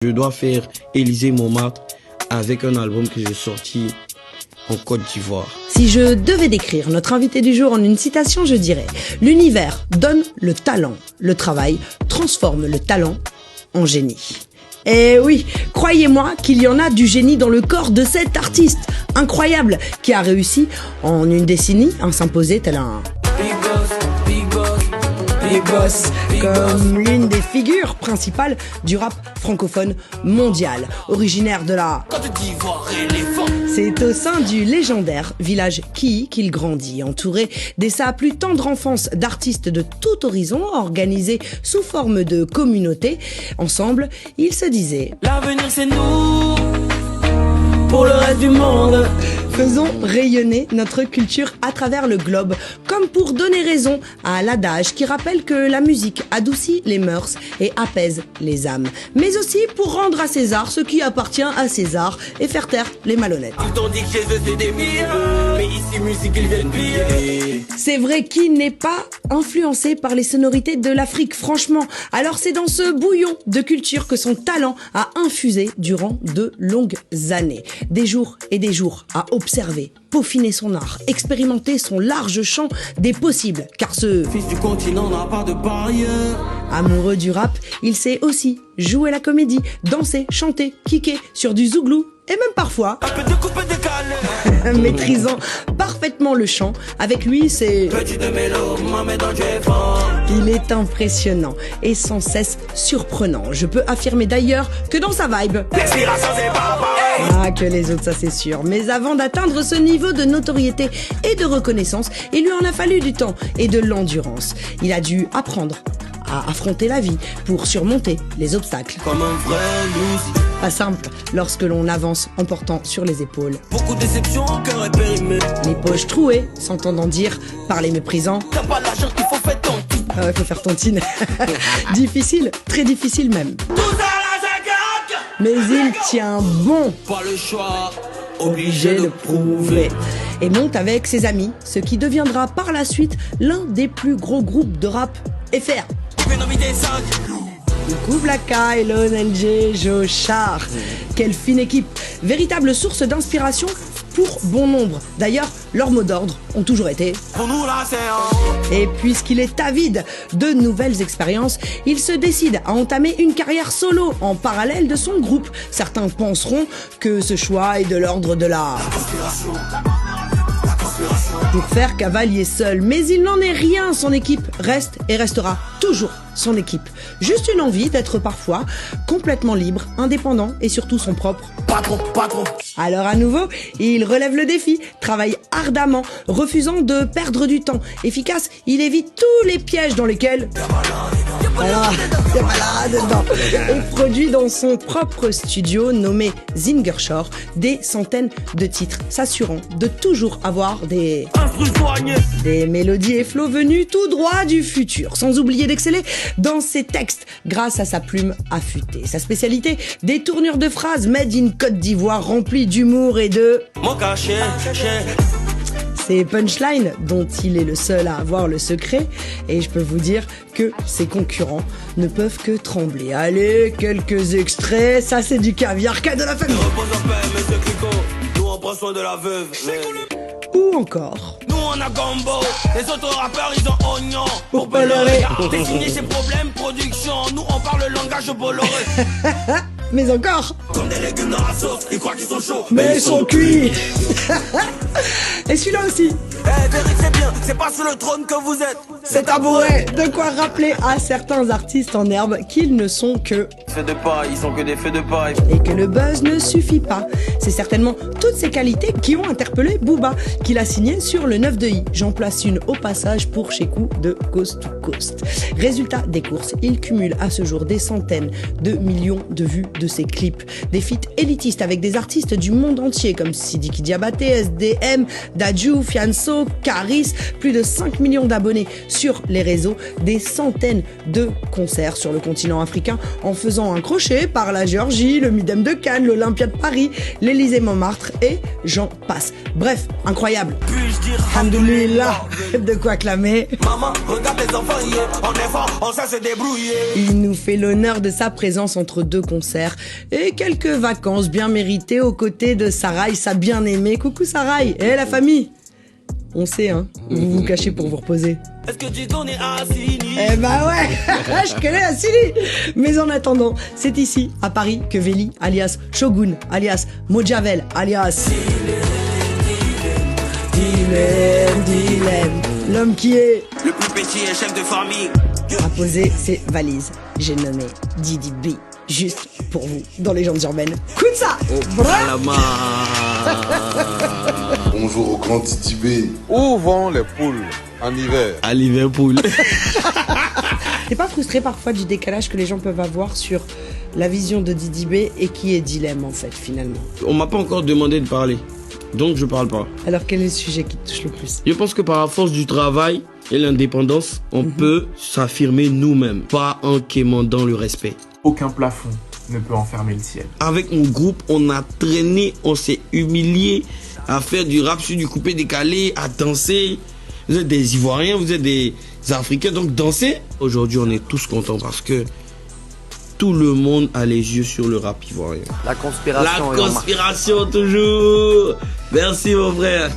Je dois faire Élysée Montmartre avec un album que j'ai sorti en Côte d'Ivoire. Si je devais décrire notre invité du jour en une citation, je dirais « L'univers donne le talent, le travail transforme le talent en génie ». Et oui, croyez-moi qu'il y en a du génie dans le corps de cet artiste incroyable qui a réussi en une décennie à s'imposer tel un Big Boss, comme l'une des figures principales du rap francophone mondial, originaire de la Côte d'Ivoire. C'est au sein du légendaire village Kiyi qu'il grandit, entouré dès sa plus tendre enfance d'artistes de tout horizon, organisés sous forme de communauté. Ensemble, il se disait « L'avenir c'est nous, pour le reste du monde ». Faisons rayonner notre culture à travers le globe, comme pour donner raison à l'adage qui rappelle que la musique adoucit les mœurs et apaise les âmes. Mais aussi pour rendre à César ce qui appartient à César et faire taire les malhonnêtes. Ils t'ont dit que chez eux c'est des millions, mais ici musique ils viennent piller. C'est vrai, qui n'est pas influencé par les sonorités de l'Afrique, franchement. Alors c'est dans ce bouillon de culture que son talent a infusé durant de longues années. Des jours et des jours à observer, peaufiner son art, expérimenter son large champ des possibles, car ce fils du continent n'a pas de barrière. Amoureux du rap, il sait aussi jouer la comédie, danser, chanter, kicker sur du zouglou et même parfois maîtrisant parfaitement le chant. Avec lui, c'est il est impressionnant et sans cesse surprenant. Je peux affirmer d'ailleurs que dans sa vibe, que les autres, ça c'est sûr. Mais avant d'atteindre ce niveau de notoriété et de reconnaissance, il lui en a fallu du temps et de l'endurance. Il a dû apprendre à affronter la vie pour surmonter les obstacles. Comme un vrai loose. Pas simple lorsque l'on avance en portant sur les épaules beaucoup de déceptions, cœur est périmé. Les poches trouées, s'entendant dire par les méprisants. T'as pas l'argent, il faut faire tontine. Ah ouais, faut faire tontine. Difficile, très difficile même. Mais il tient bon. Pas le choix, obligé de prouver. Et monte avec ses amis, ce qui deviendra par la suite l'un des plus gros groupes de rap FR. Kublaka, Elon, LG, Jochar. Quelle fine équipe. Véritable source d'inspiration pour bon nombre. D'ailleurs, leurs mots d'ordre ont toujours été pour nous là, c'est Et puisqu'il est avide de nouvelles expériences, il se décide à entamer une carrière solo en parallèle de son groupe. Certains penseront que ce choix est de l'ordre de la pour faire cavalier seul, mais il n'en est rien, son équipe reste et restera toujours son équipe. Juste une envie d'être parfois complètement libre, indépendant et surtout son propre patron. Alors à nouveau, il relève le défi, travaille ardemment, refusant de perdre du temps. Efficace, il évite tous les pièges dans lesquels et produit dans son propre studio nommé Zingershore des centaines de titres, s'assurant de toujours avoir des mélodies et flots venus tout droit du futur, sans oublier d'exceller dans ses textes grâce à sa plume affûtée. Sa spécialité, des tournures de phrases made in Côte d'Ivoire remplies d'humour et de ces punchlines dont il est le seul à avoir le secret, et je peux vous dire que ses concurrents ne peuvent que trembler. Allez, quelques extraits, ça c'est du caviar de la famille. Nous on prend soin de la veuve. Ou encore nous on a gombo, les autres rappeurs ils ont oignon pour Bolloré. Désigner ses problèmes, production, nous on parle le langage Bolloré. Mais encore comme des légumes dans la sauce, ils croient qu'ils sont chauds mais ils sont cuits. Et celui-là aussi. Derrick c'est bien, c'est pas sur le trône que vous êtes, c'est tabouret. De quoi rappeler à certains artistes en herbe qu'ils ne sont que feux de paille, ils sont que des feux de paille. Et que le buzz ne suffit pas. C'est certainement toutes ces qualités qui ont interpellé Booba, qu'il a signé sur le 9 de I. J'en place une au passage pour Shekou de Coast to Coast. Résultat des courses, il cumule à ce jour des centaines de millions de vues de ses clips. Des feats élitistes avec des artistes du monde entier comme Sidiki Diabaté, SDM, Dadju, Fianso, Damso, Caris, plus de 5 millions d'abonnés sur les réseaux, des centaines de concerts sur le continent africain en faisant un crochet par la Géorgie, le Midem de Cannes, l'Olympia de Paris, l'Élysée-Montmartre et j'en passe. Bref, incroyable. Alhamdoulilah, de quoi clamer. Maman, regarde les enfants hier, on est fort, on sait se débrouiller. Il nous fait l'honneur de sa présence entre deux concerts et quelques vacances bien méritées aux côtés de Sarai, sa bien-aimée. Coucou Sarai, et la famille. On sait, hein, vous vous cachez pour vous reposer. Est-ce que tu connais Assini? Eh bah ouais, je connais Assini. Mais en attendant, c'est ici, à Paris, que Veli, alias Shogun, alias Mojavel, alias Dilem, l'homme qui est le plus petit et chef de famille, a posé ses valises. J'ai nommé Didi B, juste pour vous, dans Légendes Urbaines. Coup de ça. Bonjour au grand Didi B. Où vont les poules en hiver? À Liverpool. T'es pas frustré parfois du décalage que les gens peuvent avoir sur la vision de Didi B et qui est Dilem en fait finalement? On m'a pas encore demandé de parler, donc je parle pas. Alors quel est le sujet qui te touche le plus? Je pense que par la force du travail et l'indépendance, on peut s'affirmer nous-mêmes, pas en quémandant le respect. Aucun plafond ne peut enfermer le ciel. Avec mon groupe, on a traîné, on s'est humilié à faire du rap sur du coupé décalé, à danser. Vous êtes des Ivoiriens, vous êtes des Africains, donc danser. Aujourd'hui, on est tous contents parce que tout le monde a les yeux sur le rap ivoirien. La conspiration. La conspiration toujours. Merci mon frère.